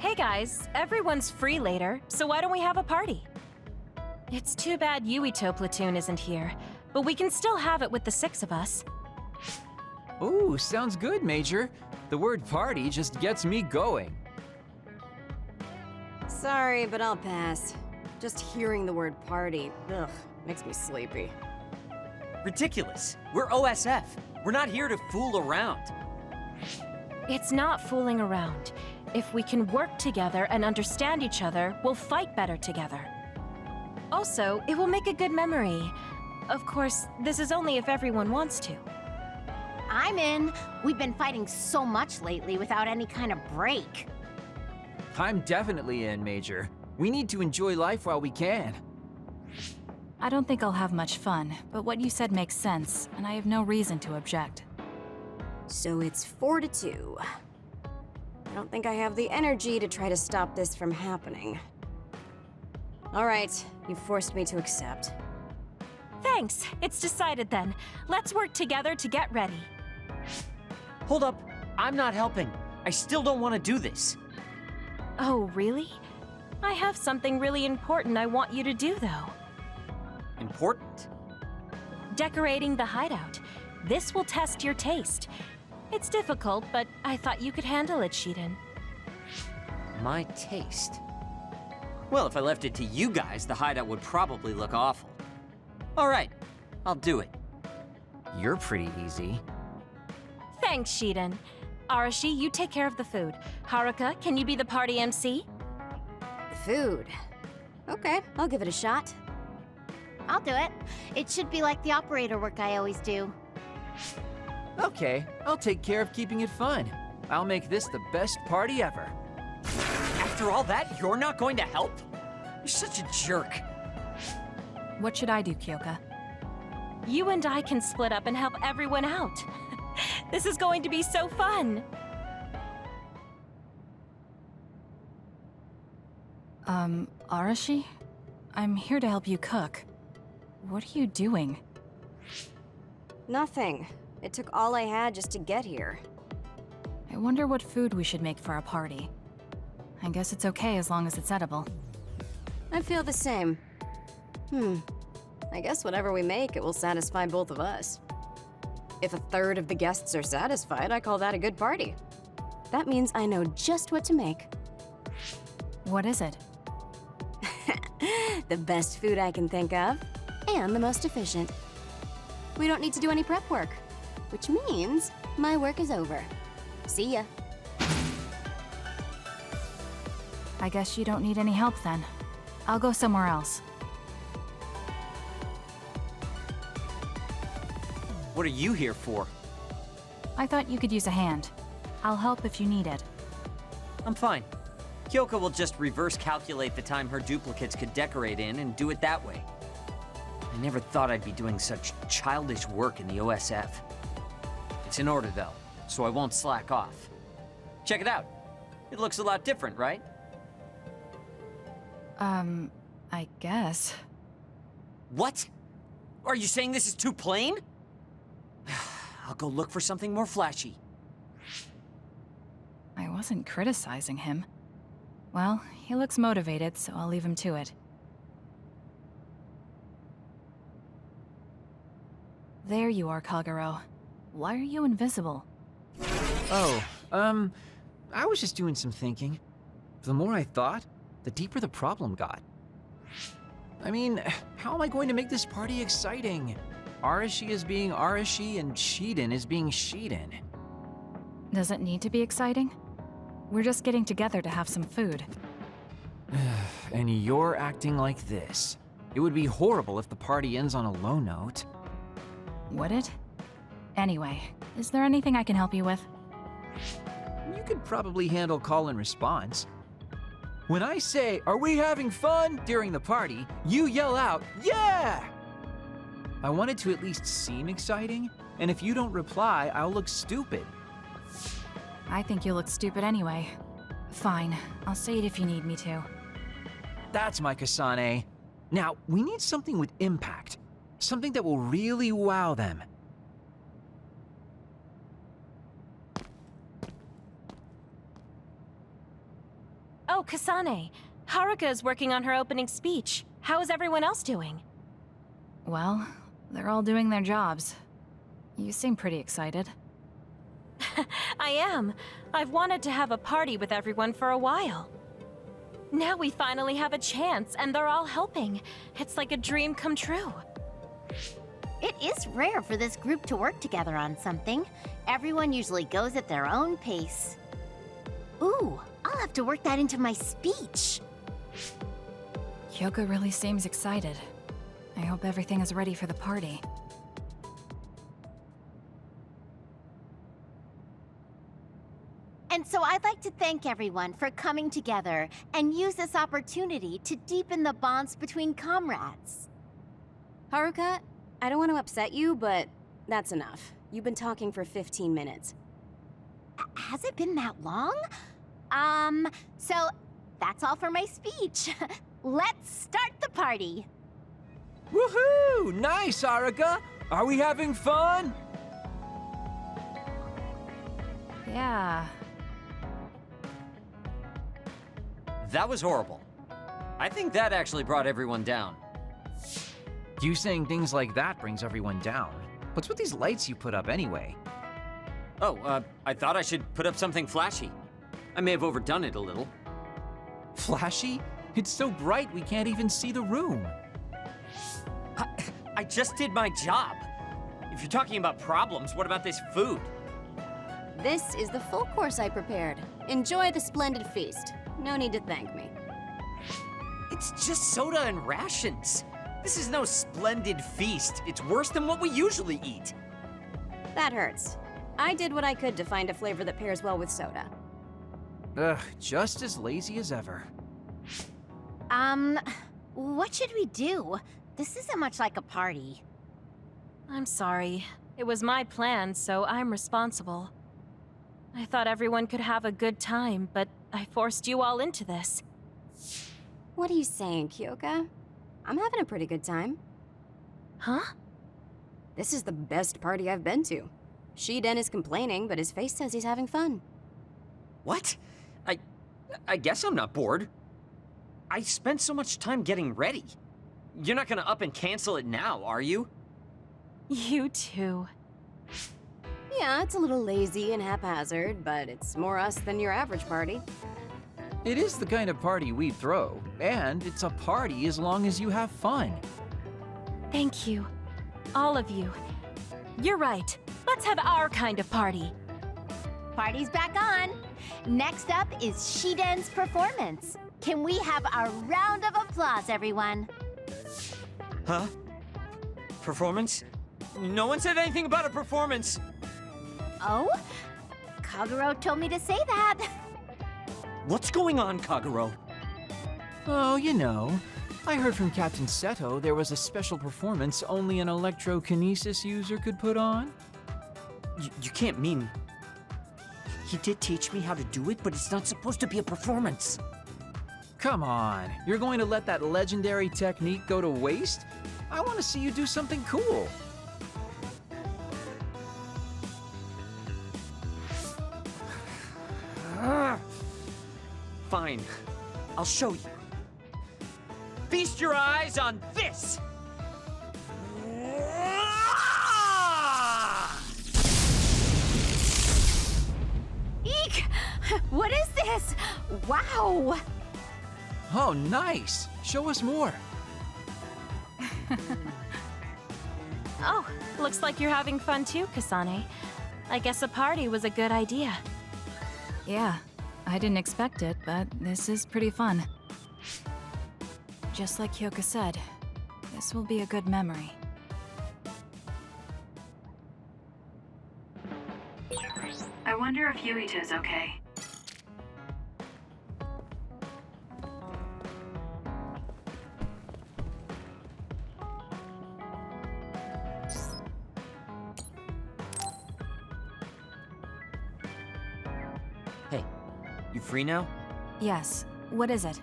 Hey guys, everyone's free later, so why don't we have a party? It's too bad Yuito Platoon isn't here, but we can still have it with the 6 of us. Ooh, sounds good, Major. The word party just gets me going. Sorry, but I'll pass. Just hearing the word party, ugh, makes me sleepy. Ridiculous. We're OSF. We're not here to fool around. It's not fooling around. If we can work together and understand each other, we'll fight better together. Also, it will make a good memory. Of course, this is only if everyone wants to. I'm in. We've been fighting so much lately without any kind of break. I'm definitely in, Major. We need to enjoy life while we can. I don't think I'll have much fun, but what you said makes sense, and I have no reason to object. So it's 4-2. I don't think I have the energy to try to stop this from happening. All right, you forced me to accept. Thanks, it's decided then. Let's work together to get ready. Hold up. I'm not helping. I still don't want to do this. Oh, really? I have something really important I want you to do, though. Important? Decorating the hideout. This will test your taste. It's difficult, but I thought you could handle it, Shiden. My taste? Well, if I left it to you guys, the hideout would probably look awful. All right, I'll do it. You're pretty easy. Thanks, Shiden. Arashi, you take care of the food. Haruka, can you be the party MC? Food. Okay, I'll give it a shot. I'll do it. It should be like the operator work I always do. Okay, I'll take care of keeping it fun. I'll make this the best party ever. After all that, you're not going to help? You're such a jerk. What should I do, Kyoka? You and I can split up and help everyone out. This is going to be so fun. Arashi? I'm here to help you cook. What are you doing? Nothing. It took all I had just to get here. I wonder what food we should make for our party. I guess it's okay as long as it's edible. I feel the same. I guess whatever we make, it will satisfy both of us. If 1/3 of the guests are satisfied, I call that a good party. That means I know just what to make. What is it? The best food I can think of, and the most efficient. We don't need to do any prep work, which means my work is over. See ya. I guess you don't need any help then. I'll go somewhere else. What are you here for? I thought you could use a hand. I'll help if you need it. I'm fine. Kyoka will just reverse calculate the time her duplicates could decorate in and do it that way. I never thought I'd be doing such childish work in the OSF. It's in order though, so I won't slack off. Check it out. It looks a lot different, right? I guess. What? Are you saying this is too plain? I'll go look for something more flashy. I wasn't criticizing him. Well, he looks motivated, so I'll leave him to it. There you are, Kagero. Why are you invisible? Oh, I was just doing some thinking. The more I thought, the deeper the problem got. I mean, how am I going to make this party exciting? Arashi is being Arashi and Shiden is being Shiden. Does it need to be exciting? We're just getting together to have some food. And you're acting like this. It would be horrible if the party ends on a low note. Would it? Anyway, is there anything I can help you with? You could probably handle call and response. When I say, "Are we having fun?" during the party, you yell out, "Yeah!" I want it to at least seem exciting, and if you don't reply, I'll look stupid. I think you look stupid anyway. Fine, I'll say it if you need me to. That's my Kasane. Now, we need something with impact. Something that will really wow them. Oh, Kasane. Haruka is working on her opening speech. How is everyone else doing? Well, they're all doing their jobs. You seem pretty excited. I am. I've wanted to have a party with everyone for a while. Now we finally have a chance, and they're all helping. It's like a dream come true. It is rare for this group to work together on something. Everyone usually goes at their own pace. Ooh, I'll have to work that into my speech. Kyoko really seems excited. I hope everything is ready for the party. And so I'd like to thank everyone for coming together and use this opportunity to deepen the bonds between comrades. Haruka, I don't want to upset you, but that's enough. You've been talking for 15 minutes. Has it been that long? So that's all for my speech. Let's start the party. Woohoo! Nice, Haruka! Are we having fun? Yeah. That was horrible. I think that actually brought everyone down. You saying things like that brings everyone down. What's with these lights you put up anyway? Oh, I thought I should put up something flashy. I may have overdone it a little. Flashy? It's so bright we can't even see the room. I just did my job. If you're talking about problems, what about this food? This is the full course I prepared. Enjoy the splendid feast. No need to thank me. It's just soda and rations. This is no splendid feast. It's worse than what we usually eat. That hurts. I did what I could to find a flavor that pairs well with soda. Ugh, just as lazy as ever. What should we do? This isn't much like a party. I'm sorry. It was my plan, so I'm responsible. I thought everyone could have a good time, but I forced you all into this. What are you saying, Kyoka? I'm having a pretty good time. Huh? This is the best party I've been to. Shiden is complaining, but his face says he's having fun. What? I guess I'm not bored. I spent so much time getting ready. You're not gonna up and cancel it now, are you? You too. Yeah, it's a little lazy and haphazard, but it's more us than your average party. It is the kind of party we throw, and it's a party as long as you have fun. Thank you. All of you. You're right. Let's have our kind of party. Party's back on. Next up is Shiden's performance. Can we have a round of applause, everyone? Huh? Performance? No one said anything about a performance. Oh? Kaguro told me to say that. What's going on, Kaguro? Oh, you know, I heard from Captain Seto there was a special performance only an electrokinesis user could put on. You can't mean... He did teach me how to do it, but it's not supposed to be a performance. Come on, you're going to let that legendary technique go to waste? I want to see you do something cool. Fine, I'll show you. Feast your eyes on this! Eek! What is this? Wow! Oh, nice. Show us more. Oh, looks like you're having fun too, Kasane. I guess a party was a good idea. Yeah, I didn't expect it, but this is pretty fun. Just like Kyoka said, this will be a good memory. I wonder if Yuita's okay. Hey, you free now? Yes, what is it?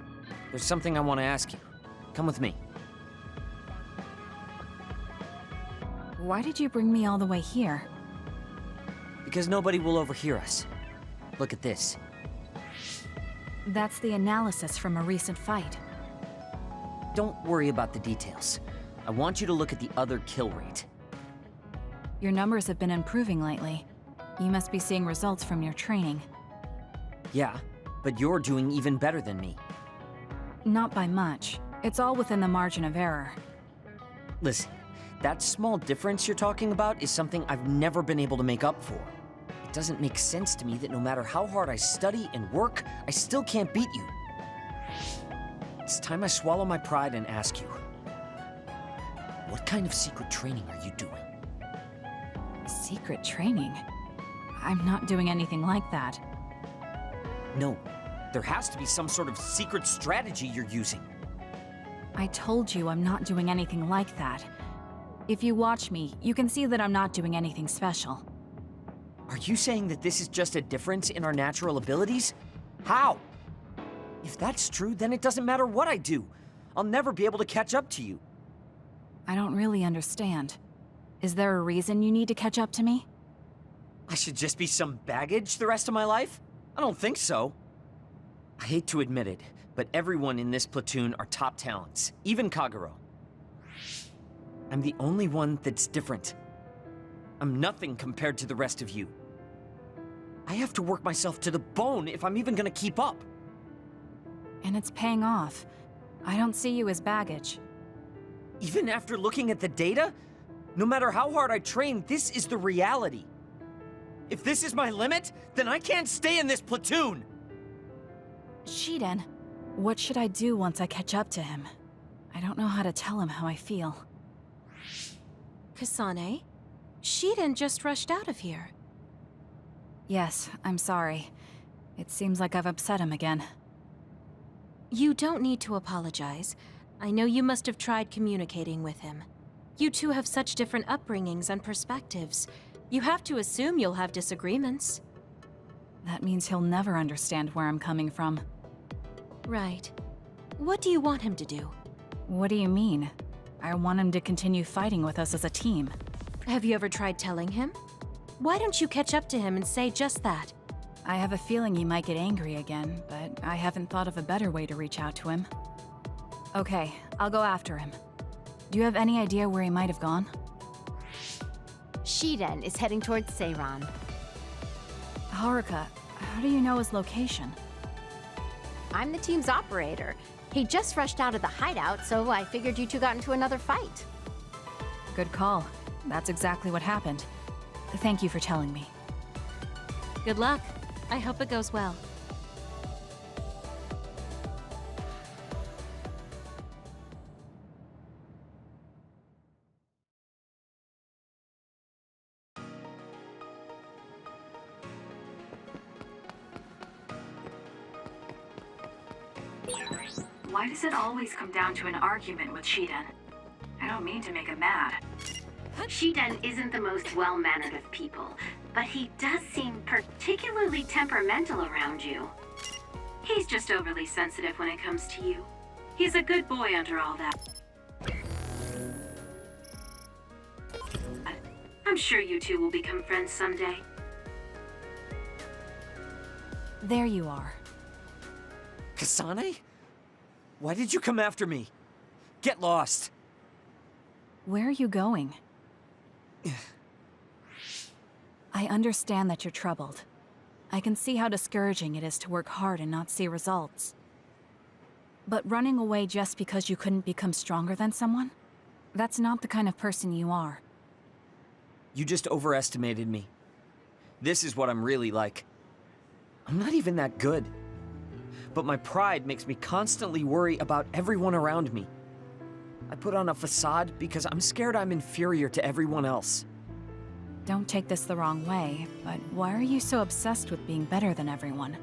There's something I want to ask you. Come with me. Why did you bring me all the way here? Because nobody will overhear us. Look at this. That's the analysis from a recent fight. Don't worry about the details. I want you to look at the other kill rate. Your numbers have been improving lately. You must be seeing results from your training. Yeah, but you're doing even better than me. Not by much. It's all within the margin of error. Listen, that small difference you're talking about is something I've never been able to make up for. It doesn't make sense to me that no matter how hard I study and work, I still can't beat you. It's time I swallow my pride and ask you, what kind of secret training are you doing? Secret training? I'm not doing anything like that. No, there has to be some sort of secret strategy you're using. I told you I'm not doing anything like that. If you watch me, you can see that I'm not doing anything special. Are you saying that this is just a difference in our natural abilities? How? If that's true, then it doesn't matter what I do. I'll never be able to catch up to you. I don't really understand. Is there a reason you need to catch up to me? I should just be some baggage the rest of my life? I don't think so. I hate to admit it, but everyone in this platoon are top talents, even Kagero. I'm the only one that's different. I'm nothing compared to the rest of you. I have to work myself to the bone if I'm even gonna keep up. And it's paying off. I don't see you as baggage. Even after looking at the data? No matter how hard I train, this is the reality. If this is my limit, then I can't stay in this platoon! Shiden, what should I do once I catch up to him? I don't know how to tell him how I feel. Kasane? Shiden just rushed out of here. Yes, I'm sorry. It seems like I've upset him again. You don't need to apologize. I know you must have tried communicating with him. You two have such different upbringings and perspectives. You have to assume you'll have disagreements. That means he'll never understand where I'm coming from. Right. What do you want him to do? What do you mean? I want him to continue fighting with us as a team. Have you ever tried telling him? Why don't you catch up to him and say just that? I have a feeling he might get angry again, but I haven't thought of a better way to reach out to him. Okay, I'll go after him. Do you have any idea where he might have gone? Shiden is heading towards Seiran. Haruka, how do you know his location? I'm the team's operator. He just rushed out of the hideout, so I figured you two got into another fight. Good call. That's exactly what happened. Thank you for telling me. Good luck. I hope it goes well. Why does it always come down to an argument with Shiden? I don't mean to make him mad. Shiden isn't the most well-mannered of people, but he does seem particularly temperamental around you. He's just overly sensitive when it comes to you. He's a good boy under all that. I'm sure you two will become friends someday. There you are. Kasane? Why did you come after me? Get lost. Where are you going? I understand that you're troubled. I can see how discouraging it is to work hard and not see results. But running away just because you couldn't become stronger than someone? That's not the kind of person you are. You just overestimated me. This is what I'm really like. I'm not even that good. But my pride makes me constantly worry about everyone around me. I put on a facade because I'm scared I'm inferior to everyone else. Don't take this the wrong way, but why are you so obsessed with being better than everyone?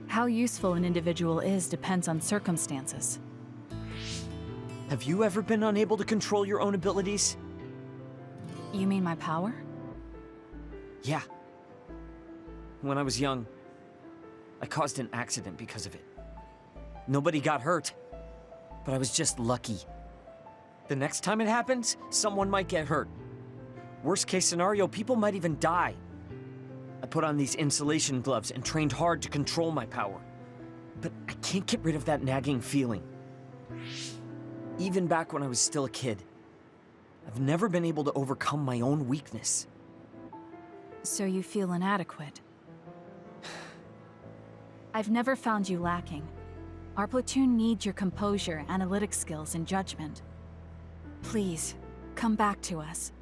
How useful an individual is depends on circumstances. Have you ever been unable to control your own abilities? You mean my power? Yeah. When I was young, I caused an accident because of it. Nobody got hurt, but I was just lucky. The next time it happens, someone might get hurt. Worst case scenario, people might even die. I put on these insulation gloves and trained hard to control my power. But I can't get rid of that nagging feeling. Even back when I was still a kid, I've never been able to overcome my own weakness. So you feel inadequate. I've never found you lacking. Our platoon needs your composure, analytic skills, and judgment. Please, come back to us.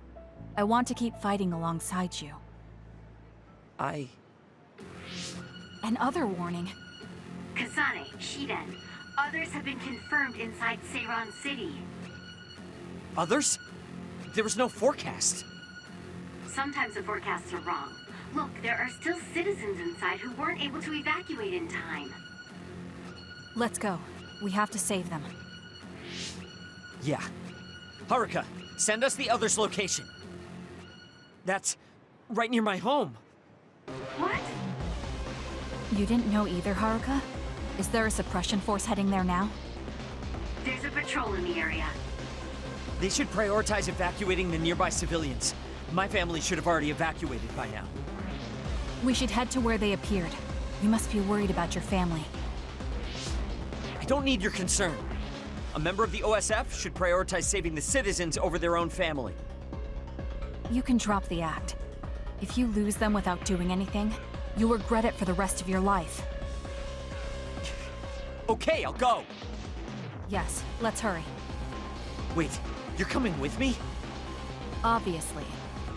I want to keep fighting alongside you. Another warning. Kasane, Shiden, others have been confirmed inside Seiran City. Others? There was no forecast. Sometimes the forecasts are wrong. Look, there are still citizens inside who weren't able to evacuate in time. Let's go. We have to save them. Yeah. Haruka, send us the others' location. That's right near my home. What? You didn't know either, Haruka? Is there a suppression force heading there now? There's a patrol in the area. They should prioritize evacuating the nearby civilians. My family should have already evacuated by now. We should head to where they appeared. You must be worried about your family. I don't need your concern. A member of the OSF should prioritize saving the citizens over their own family. You can drop the act. If you lose them without doing anything, you'll regret it for the rest of your life. Okay, I'll go. Yes, let's hurry. Wait, you're coming with me? Obviously.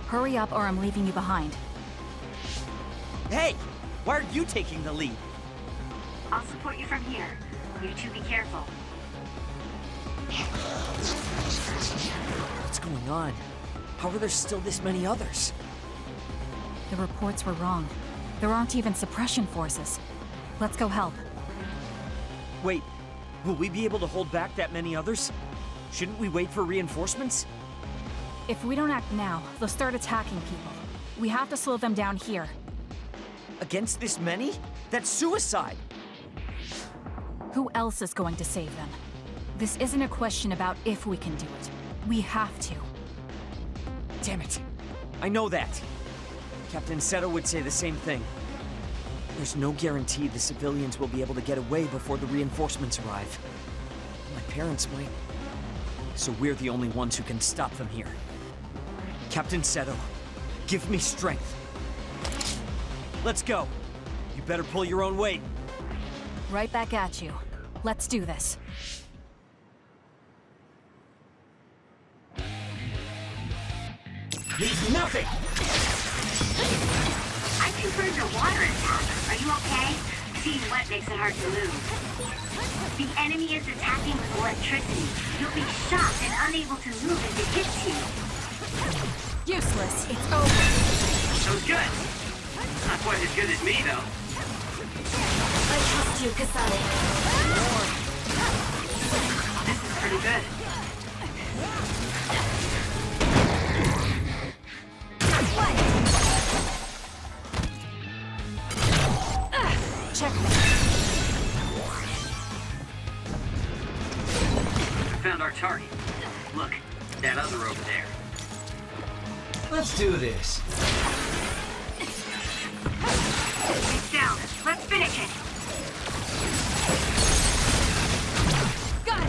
Hurry up or I'm leaving you behind. Hey, why are you taking the lead? I'll support you from here. You two be careful. What's going on? How are there still this many others? The reports were wrong. There aren't even suppression forces. Let's go help. Wait, will we be able to hold back that many others? Shouldn't we wait for reinforcements? If we don't act now, they'll start attacking people. We have to slow them down here. Against this many? That's suicide! Who else is going to save them? This isn't a question about if we can do it. We have to. Damn it. I know that. Captain Seto would say the same thing. There's no guarantee the civilians will be able to get away before the reinforcements arrive. My parents might. So we're the only ones who can stop them here. Captain Seto, give me strength. Let's go. You better pull your own weight. Right back at you. Let's do this. Leave nothing! I confirmed your water attack. Are you okay? Being wet makes it hard to move. The enemy is attacking with electricity. You'll be shocked and unable to move if it hits you. Useless. It's over. Sounds good. Not quite as good as me, though. I trust you, Kasane. This is pretty good. Checkmate. I found our target. Look, that other over there. Let's do this. It's down. Let's finish it. Got it!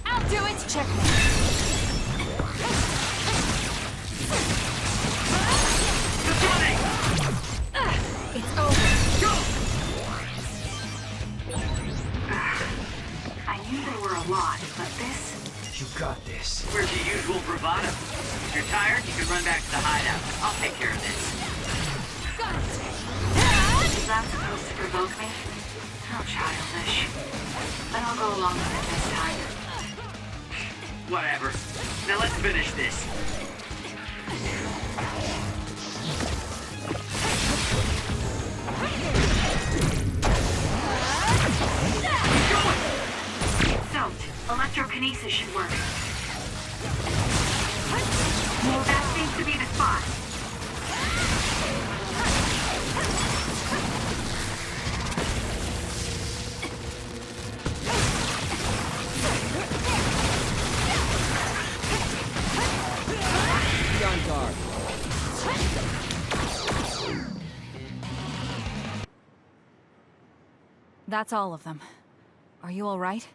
I'll do it! Checkmate. It's over. I knew there were a lot, but this... You got this. Where's your usual bravado? If you're tired, you can run back to the hideout. I'll take care of this. Got it! Is that supposed to provoke me? How childish. But I'll go along with it this time. Whatever. Now let's finish this. Soaked. Electrokinesis should work. That seems to be the spot. Be on guard. That's all of them. Are you all right?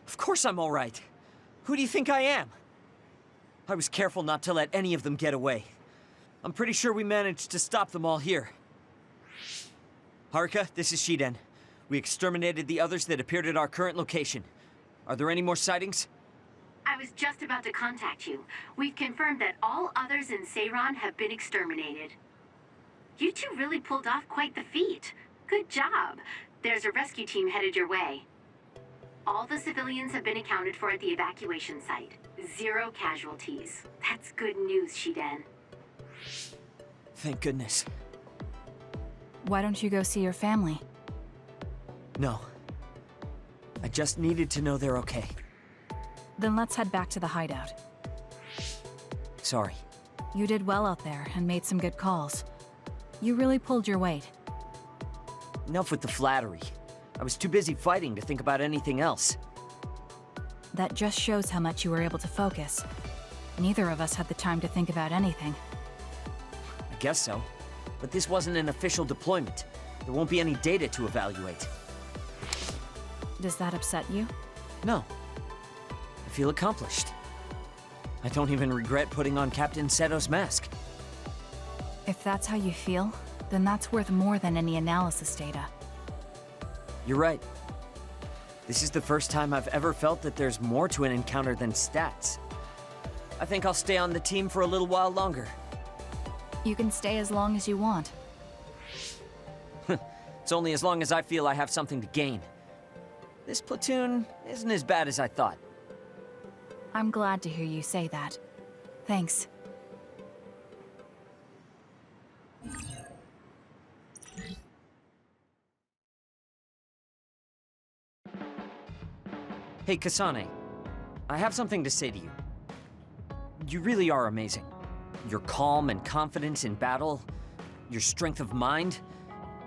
Of course I'm all right. Who do you think I am? I was careful not to let any of them get away. I'm pretty sure we managed to stop them all here. Haruka, this is Shiden. We exterminated the others that appeared at our current location. Are there any more sightings? I was just about to contact you. We've confirmed that all others in Seiran have been exterminated. You two really pulled off quite the feat. Good job. There's a rescue team headed your way. All the civilians have been accounted for at the evacuation site. 0 casualties. That's good news, Shiden. Thank goodness. Why don't you go see your family? No. I just needed to know they're okay. Then let's head back to the hideout. Sorry. You did well out there and made some good calls. You really pulled your weight. Enough with the flattery. I was too busy fighting to think about anything else. That just shows how much you were able to focus. Neither of us had the time to think about anything. I guess so. But this wasn't an official deployment. There won't be any data to evaluate. Does that upset you? No. I feel accomplished. I don't even regret putting on Captain Seto's mask. If that's how you feel, then that's worth more than any analysis data. You're right. This is the first time I've ever felt that there's more to an encounter than stats. I think I'll stay on the team for a little while longer. You can stay as long as you want. It's only as long as I feel I have something to gain. This platoon isn't as bad as I thought. I'm glad to hear you say that. Thanks. Hey, Kasane. I have something to say to you. You really are amazing. Your calm and confidence in battle, your strength of mind,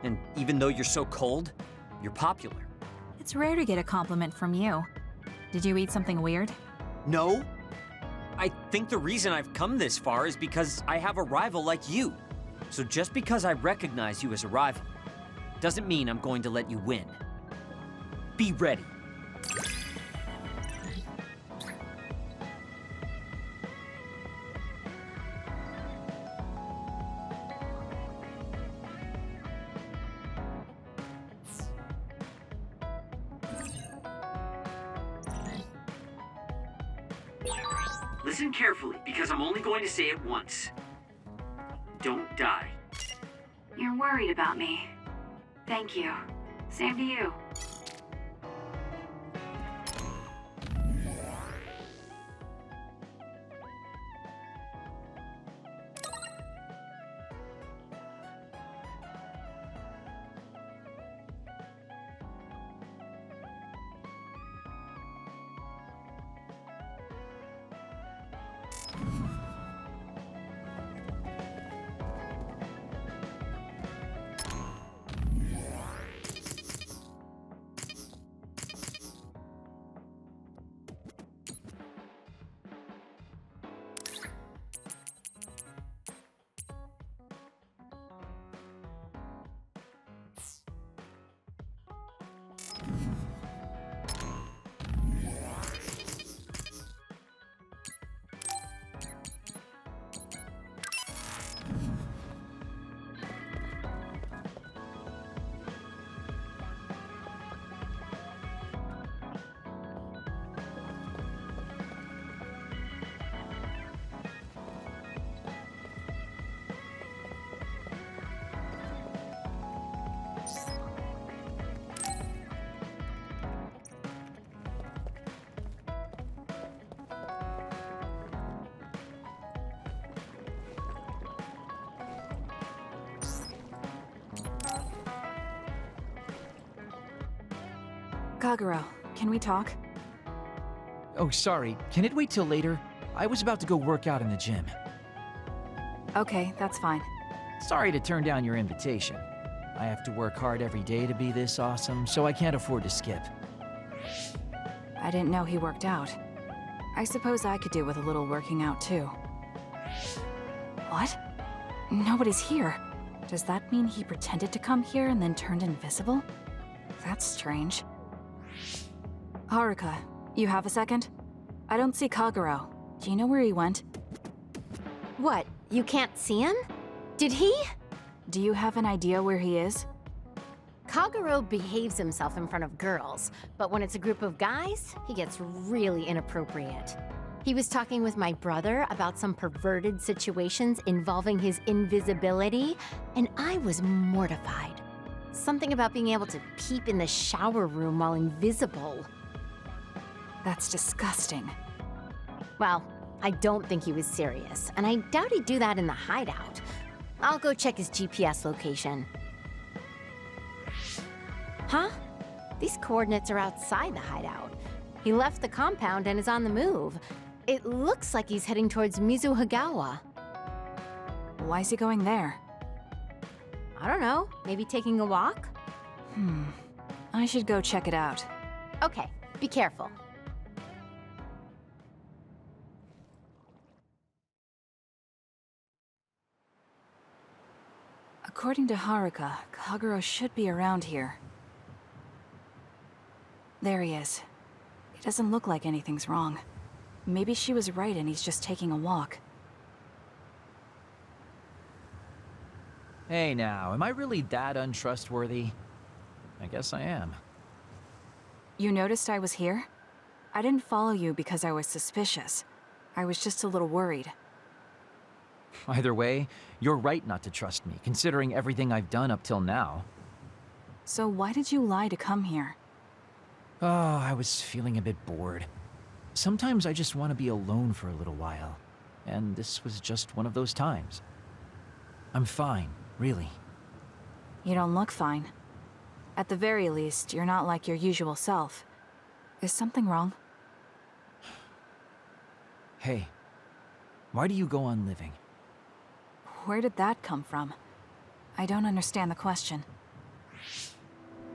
and even though you're so cold, you're popular. It's rare to get a compliment from you. Did you eat something weird? No. I think the reason I've come this far is because I have a rival like you. So just because I recognize you as a rival, doesn't mean I'm going to let you win. Be ready. Listen carefully, because I'm only going to say it once. Don't die. You're worried about me. Thank you. Same to you. Kagero, can we talk? Oh, sorry. Can it wait till later? I was about to go work out in the gym. Okay, that's fine. Sorry to turn down your invitation. I have to work hard every day to be this awesome, so I can't afford to skip. I didn't know he worked out. I suppose I could do with a little working out too. What? Nobody's here. Does that mean he pretended to come here and then turned invisible? That's strange. Haruka, you have a second? I don't see Kagero. Do you know where he went? What, you can't see him? Did he? Do you have an idea where he is? Kagero behaves himself in front of girls, but when it's a group of guys, he gets really inappropriate. He was talking with my brother about some perverted situations involving his invisibility, and I was mortified. Something about being able to peep in the shower room while invisible. That's disgusting. Well, I don't think he was serious, and I doubt he'd do that in the hideout. I'll go check his GPS location. Huh? These coordinates are outside the hideout. He left the compound and is on the move. It looks like he's heading towards Mizuhagawa. Why is he going there? I don't know, maybe taking a walk? I should go check it out. Okay, be careful. According to Haruka, Kagero should be around here. There he is. It doesn't look like anything's wrong. Maybe she was right and he's just taking a walk. Hey now, am I really that untrustworthy? I guess I am. You noticed I was here? I didn't follow you because I was suspicious. I was just a little worried. Either way, you're right not to trust me, considering everything I've done up till now. So why did you lie to come here? Oh, I was feeling a bit bored. Sometimes I just want to be alone for a little while, and this was just one of those times. I'm fine, really. You don't look fine. At the very least, you're not like your usual self. Is something wrong? Hey, why do you go on living? Where did that come from? I don't understand the question.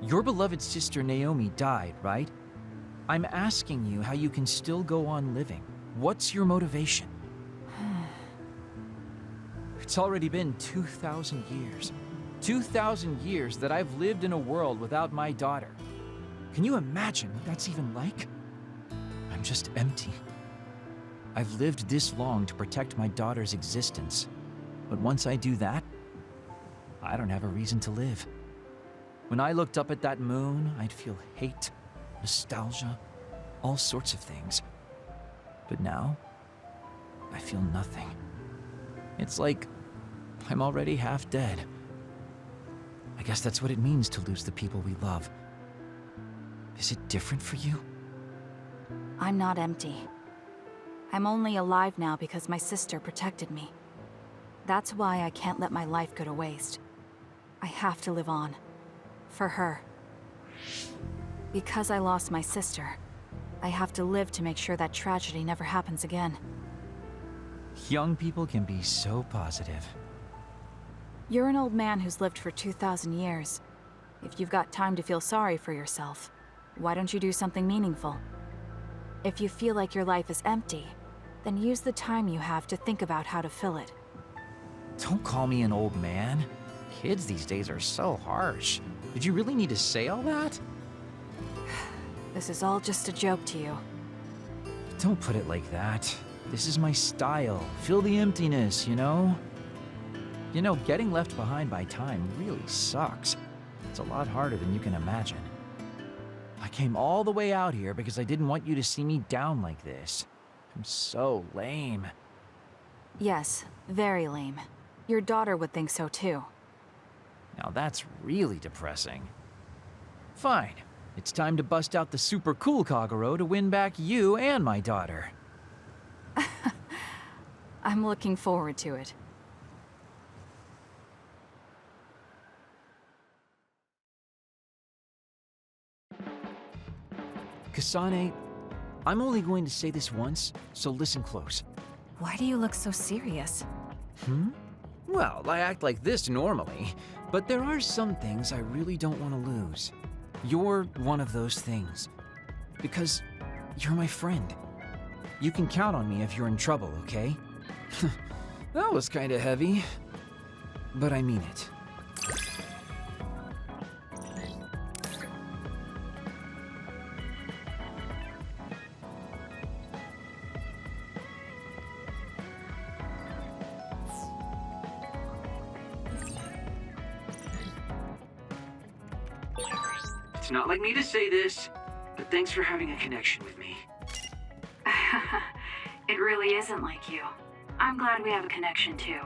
Your beloved sister Naomi died, right? I'm asking you how you can still go on living. What's your motivation? It's already been 2,000 years. 2,000 years that I've lived in a world without my daughter. Can you imagine what that's even like? I'm just empty. I've lived this long to protect my daughter's existence. But once I do that, I don't have a reason to live. When I looked up at that moon, I'd feel hate, nostalgia, all sorts of things. But now, I feel nothing. It's like I'm already half dead. I guess that's what it means to lose the people we love. Is it different for you? I'm not empty. I'm only alive now because my sister protected me. That's why I can't let my life go to waste. I have to live on. For her. Because I lost my sister, I have to live to make sure that tragedy never happens again. Young people can be so positive. You're an old man who's lived for 2,000 years. If you've got time to feel sorry for yourself, why don't you do something meaningful? If you feel like your life is empty, then use the time you have to think about how to fill it. Don't call me an old man. Kids these days are so harsh. Did you really need to say all that? This is all just a joke to you. Don't put it like that. This is my style. Fill the emptiness, you know? You know, getting left behind by time really sucks. It's a lot harder than you can imagine. I came all the way out here because I didn't want you to see me down like this. I'm so lame. Yes, very lame. Your daughter would think so too. Now that's really depressing. Fine. It's time to bust out the super cool Kagero to win back you and my daughter. I'm looking forward to it. Kasane, I'm only going to say this once, so listen close. Why do you look so serious? Well, I act like this normally, but there are some things I really don't want to lose. You're one of those things. Because you're my friend. You can count on me if you're in trouble, okay? That was kinda heavy, but I mean it. It's not like me to say this, but thanks for having a connection with me. It really isn't like you. I'm glad we have a connection too.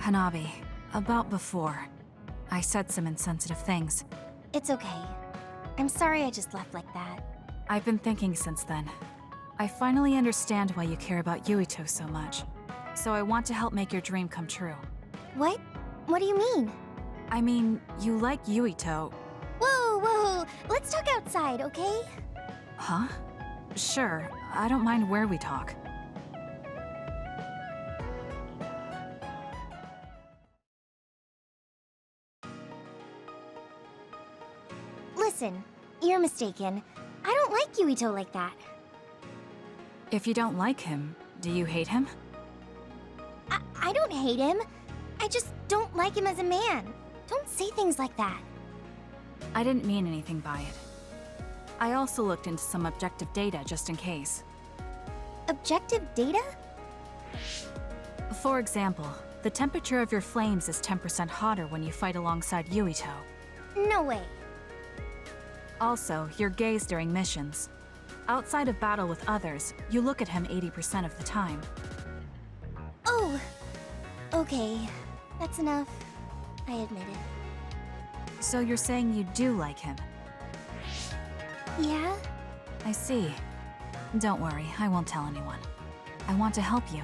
Hanabi, about before. I said some insensitive things. It's okay. I'm sorry I just left like that. I've been thinking since then. I finally understand why you care about Yuito so much. So I want to help make your dream come true. What? What do you mean? I mean, you like Yuito. Whoa, whoa! Let's talk outside, okay? Huh? Sure, I don't mind where we talk. Listen, you're mistaken. I don't like Yuito like that. If you don't like him, do you hate him? I don't hate him. I just don't like him as a man. Don't say things like that. I didn't mean anything by it. I also looked into some objective data just in case. Objective data? For example, the temperature of your flames is 10% hotter when you fight alongside Yuito. No way. Also, your gaze during missions. Outside of battle with others, you look at him 80% of the time. Oh, okay. That's enough. I admit it. So you're saying you do like him? Yeah? I see. Don't worry, I won't tell anyone. I want to help you.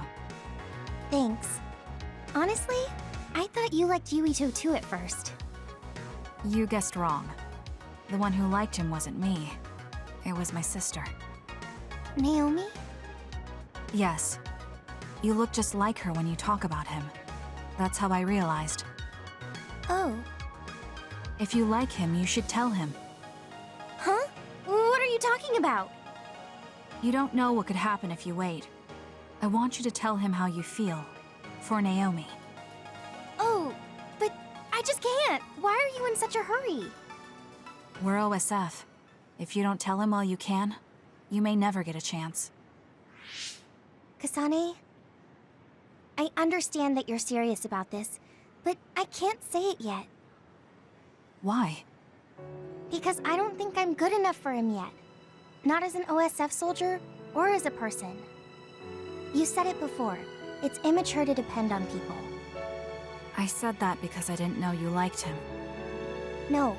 Thanks. Honestly, I thought you liked Yuito too at first. You guessed wrong. The one who liked him wasn't me. It was my sister. Naomi? Yes. You look just like her when you talk about him. That's how I realized. Oh. If you like him, you should tell him. Huh? What are you talking about? You don't know what could happen if you wait. I want you to tell him how you feel. For Naomi. Oh, but I just can't. Why are you in such a hurry? We're OSF. If you don't tell him while you can, you may never get a chance. Kasane, I understand that you're serious about this, but I can't say it yet. Why? Because I don't think I'm good enough for him yet. Not as an OSF soldier, or as a person. You said it before. It's immature to depend on people. I said that because I didn't know you liked him. No,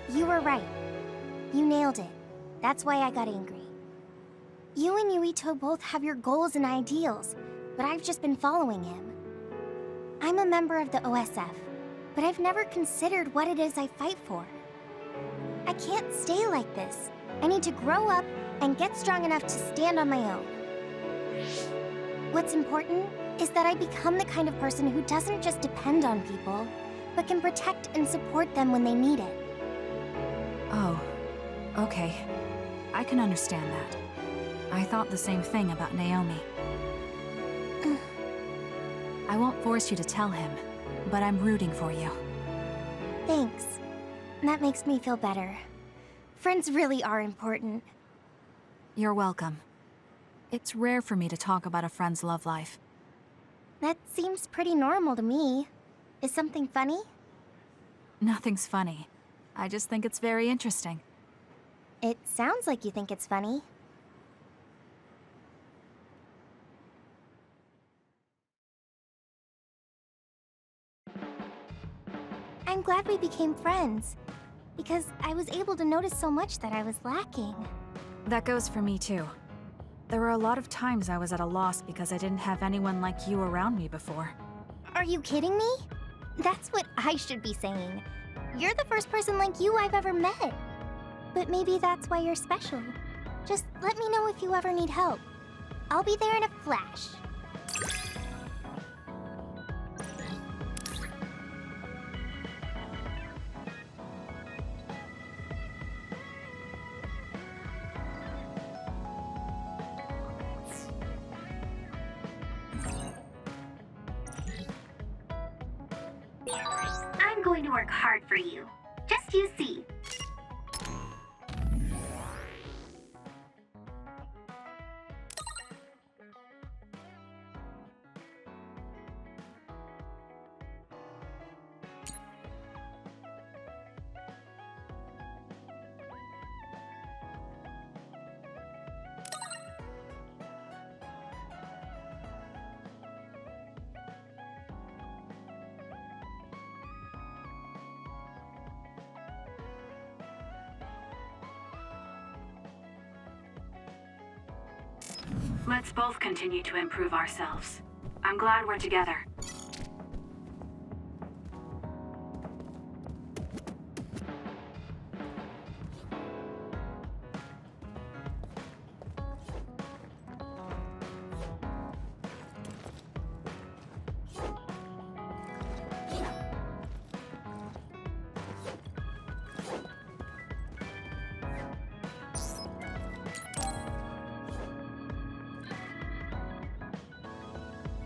you were right. You nailed it. That's why I got angry. You and Yuito both have your goals and ideals, but I've just been following him. I'm a member of the OSF, but I've never considered what it is I fight for. I can't stay like this. I need to grow up and get strong enough to stand on my own. What's important is that I become the kind of person who doesn't just depend on people, but can protect and support them when they need it. Oh, okay. I can understand that. I thought the same thing about Naomi. I won't force you to tell him, but I'm rooting for you. Thanks. That makes me feel better. Friends really are important. You're welcome. It's rare for me to talk about a friend's love life. That seems pretty normal to me. Is something funny? Nothing's funny. I just think it's very interesting. It sounds like you think it's funny. I'm glad we became friends, because I was able to notice so much that I was lacking. That goes for me too. There were a lot of times I was at a loss because I didn't have anyone like you around me before. Are you kidding me? That's what I should be saying. You're the first person like you I've ever met. But maybe that's why you're special. Just let me know if you ever need help. I'll be there in a flash. I'm going to work hard for you. Just you see. Let's both continue to improve ourselves. I'm glad we're together.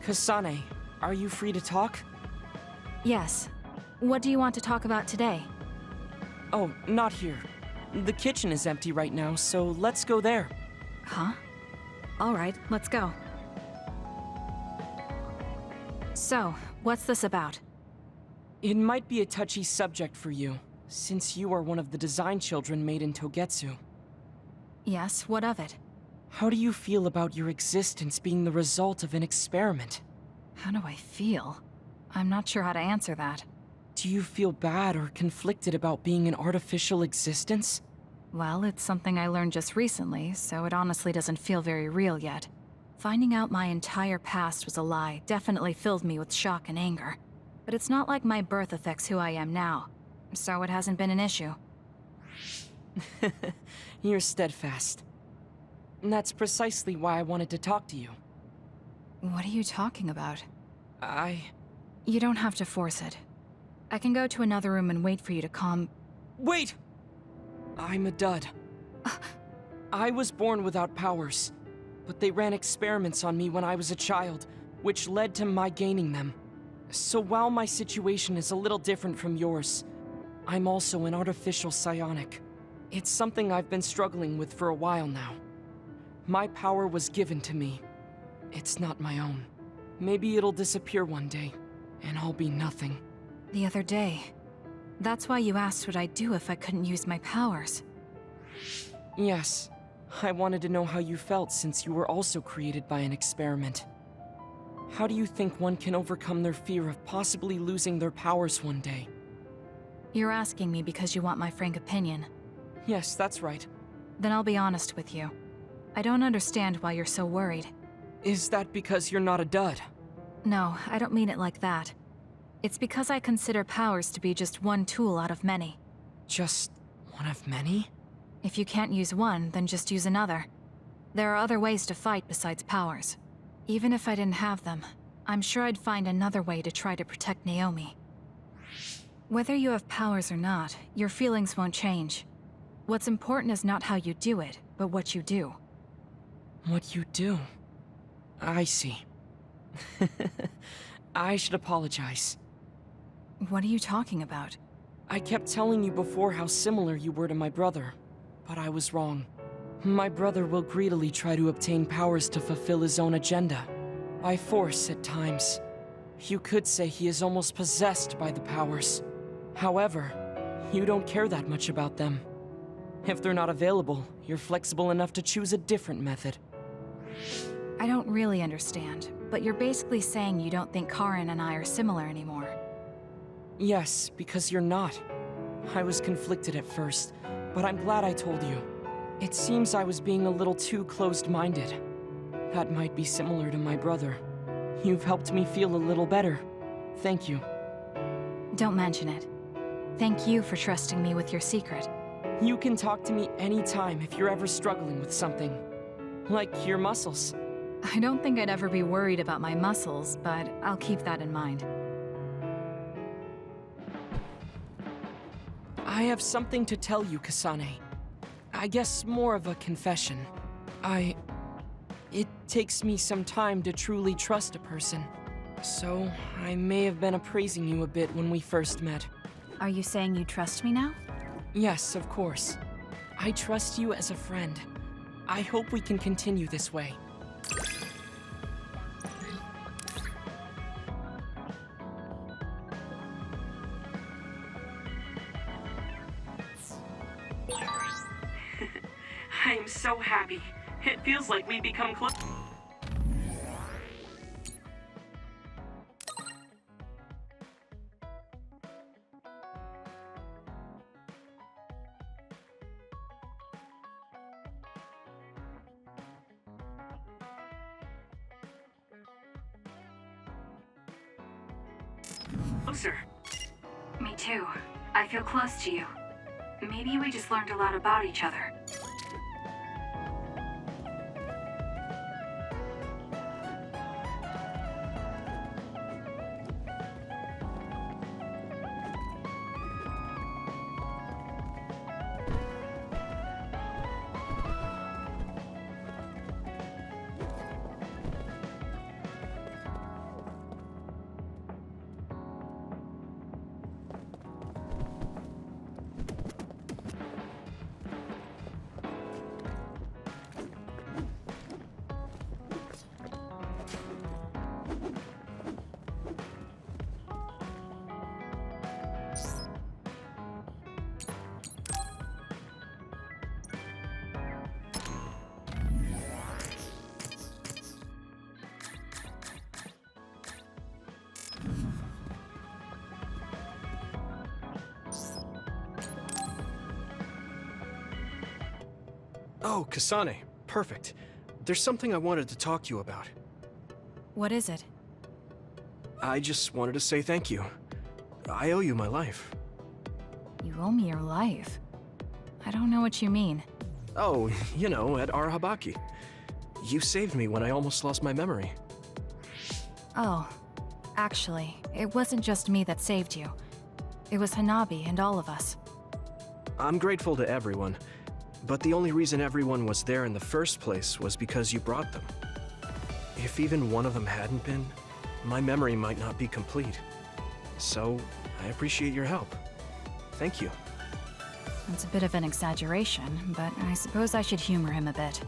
Kasane, are you free to talk? Yes. What do you want to talk about today? Oh, not here. The kitchen is empty right now, so let's go there. Huh? Alright, let's go. So, what's this about? It might be a touchy subject for you, since you are one of the design children made in Togetsu. Yes, what of it? How do you feel about your existence being the result of an experiment? How do I feel? I'm not sure how to answer that. Do you feel bad or conflicted about being an artificial existence? Well, it's something I learned just recently, so it honestly doesn't feel very real yet. Finding out my entire past was a lie definitely filled me with shock and anger. But it's not like my birth affects who I am now, so it hasn't been an issue. You're steadfast. And that's precisely why I wanted to talk to you. What are you talking about? You You don't have to force it. I can go to another room and wait for you to calm... Wait! I'm a dud. I was born without powers, but they ran experiments on me when I was a child, which led to my gaining them. So while my situation is a little different from yours, I'm also an artificial psionic. It's something I've been struggling with for a while now. My power was given to me. It's not my own. Maybe it'll disappear one day, and I'll be nothing. The other day. That's why you asked what I'd do if I couldn't use my powers. Yes. I wanted to know how you felt since you were also created by an experiment. How do you think one can overcome their fear of possibly losing their powers one day? You're asking me because you want my frank opinion. Yes, that's right. Then I'll be honest with you. I don't understand why you're so worried. Is that because you're not a dud? No, I don't mean it like that. It's because I consider powers to be just one tool out of many. Just one of many? If you can't use one, then just use another. There are other ways to fight besides powers. Even if I didn't have them, I'm sure I'd find another way to try to protect Naomi. Whether you have powers or not, your feelings won't change. What's important is not how you do it, but what you do. What you do? I see. I should apologize. What are you talking about? I kept telling you before how similar you were to my brother, but I was wrong. My brother will greedily try to obtain powers to fulfill his own agenda, by force at times. You could say he is almost possessed by the powers. However, you don't care that much about them. If they're not available, you're flexible enough to choose a different method. I don't really understand, but you're basically saying you don't think Karin and I are similar anymore. Yes, because you're not. I was conflicted at first, but I'm glad I told you. It seems I was being a little too closed-minded. That might be similar to my brother. You've helped me feel a little better. Thank you. Don't mention it. Thank you for trusting me with your secret. You can talk to me anytime if you're ever struggling with something. Like your muscles. I don't think I'd ever be worried about my muscles, but I'll keep that in mind. I have something to tell you, Kasane. I guess more of a confession. It takes me some time to truly trust a person. So, I may have been appraising you a bit when we first met. Are you saying you trust me now? Yes, of course. I trust you as a friend. I hope we can continue this way. I am so happy. It feels like we've become close. Closer. Me too. I feel close to you. Maybe we just learned a lot about each other. Oh, Kasane. Perfect. There's something I wanted to talk to you about. What is it? I just wanted to say thank you. I owe you my life. You owe me your life. I don't know what you mean. Oh, you know, at Arahabaki. You saved me when I almost lost my memory. Oh, actually, it wasn't just me that saved you. It was Hanabi and all of us. I'm grateful to everyone, but the only reason everyone was there in the first place was because you brought them. If even one of them hadn't been, my memory might not be complete. So, I appreciate your help. Thank you. That's a bit of an exaggeration, but I suppose I should humor him a bit.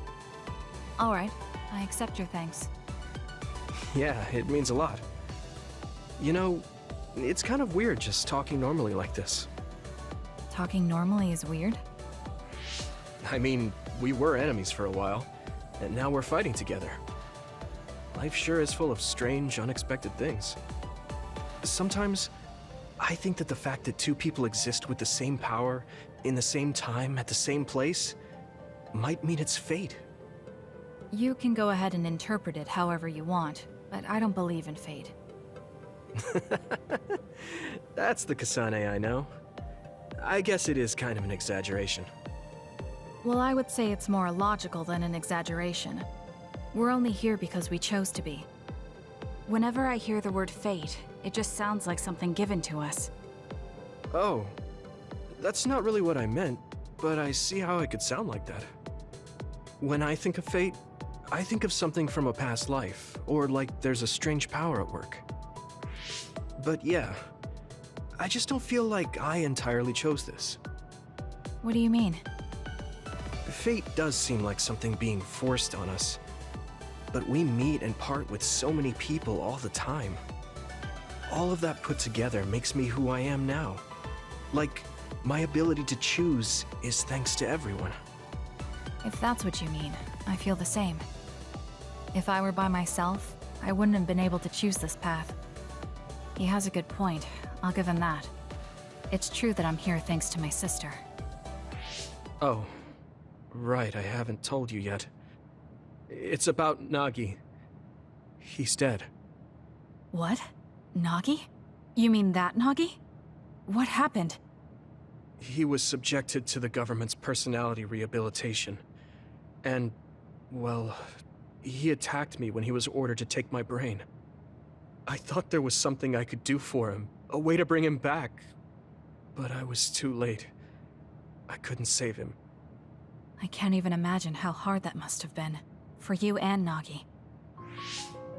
All right, I accept your thanks. Yeah, it means a lot. You know, it's kind of weird just talking normally like this. Talking normally is weird? I mean, we were enemies for a while, and now we're fighting together. Life sure is full of strange, unexpected things. Sometimes, I think that the fact that two people exist with the same power, in the same time, at the same place, might mean it's fate. You can go ahead and interpret it however you want, but I don't believe in fate. That's the Kasane I know. I guess it is kind of an exaggeration. Well, I would say it's more logical than an exaggeration. We're only here because we chose to be. Whenever I hear the word fate, it just sounds like something given to us. Oh, that's not really what I meant, but I see how it could sound like that. When I think of fate, I think of something from a past life, or like there's a strange power at work. But yeah, I just don't feel like I entirely chose this. What do you mean? Fate does seem like something being forced on us. But we meet and part with so many people all the time. All of that put together makes me who I am now. Like, my ability to choose is thanks to everyone. If that's what you mean, I feel the same. If I were by myself, I wouldn't have been able to choose this path. He has a good point, I'll give him that. It's true that I'm here thanks to my sister. Oh, right, I haven't told you yet. It's about Nagi. He's dead. What? Nagi? You mean that Nagi? What happened? He was subjected to the government's personality rehabilitation. And, well, he attacked me when he was ordered to take my brain. I thought there was something I could do for him, a way to bring him back. But I was too late. I couldn't save him. I can't even imagine how hard that must have been. For you and Nagi.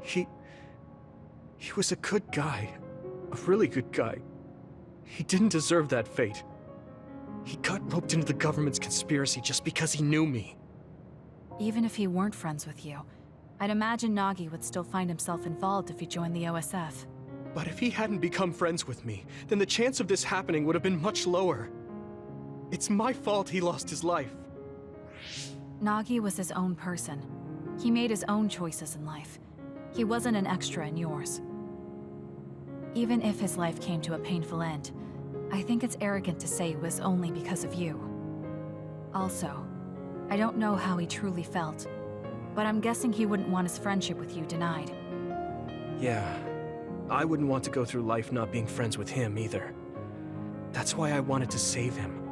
He was a good guy. A really good guy. He didn't deserve that fate. He got roped into the government's conspiracy just because he knew me. Even if he weren't friends with you, I'd imagine Nagi would still find himself involved if he joined the OSF. But if he hadn't become friends with me, then the chance of this happening would have been much lower. It's my fault he lost his life. Nagi was his own person. He made his own choices in life. He wasn't an extra in yours. Even if his life came to a painful end, I think it's arrogant to say it was only because of you. Also, I don't know how he truly felt, but I'm guessing he wouldn't want his friendship with you denied. Yeah, I wouldn't want to go through life not being friends with him either. That's why I wanted to save him.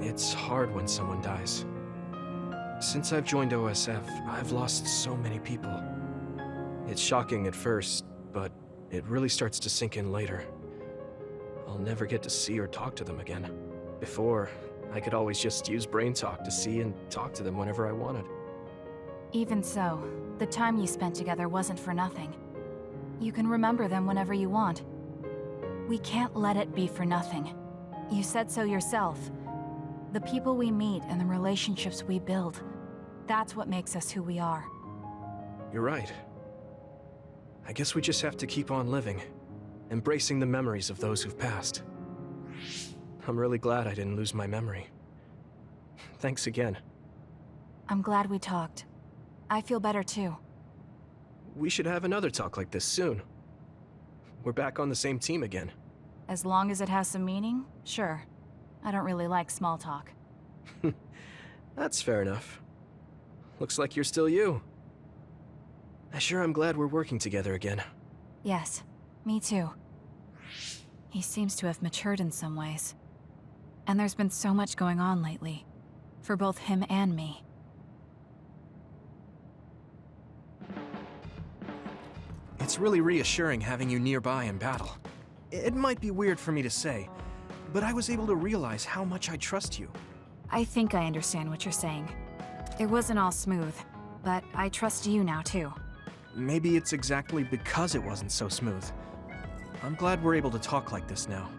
It's hard when someone dies. Since I've joined OSF, I've lost so many people. It's shocking at first, but it really starts to sink in later. I'll never get to see or talk to them again. Before, I could always just use brain talk to see and talk to them whenever I wanted. Even so, the time you spent together wasn't for nothing. You can remember them whenever you want. We can't let it be for nothing. You said so yourself. The people we meet and the relationships we build, that's what makes us who we are. You're right. I guess we just have to keep on living, embracing the memories of those who've passed. I'm really glad I didn't lose my memory. Thanks again. I'm glad we talked. I feel better too. We should have another talk like this soon. We're back on the same team again. As long as it has some meaning, sure. I don't really like small talk. That's fair enough. Looks like you're still you. I sure am glad we're working together again. Yes, me too. He seems to have matured in some ways. And there's been so much going on lately, for both him and me. It's really reassuring having you nearby in battle. It might be weird for me to say, but I was able to realize how much I trust you. I think I understand what you're saying. It wasn't all smooth, but I trust you now too. Maybe it's exactly because it wasn't so smooth. I'm glad we're able to talk like this now.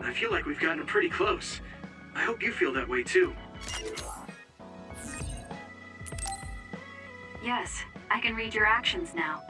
I feel like we've gotten pretty close. I hope you feel that way too. Yes, I can read your actions now.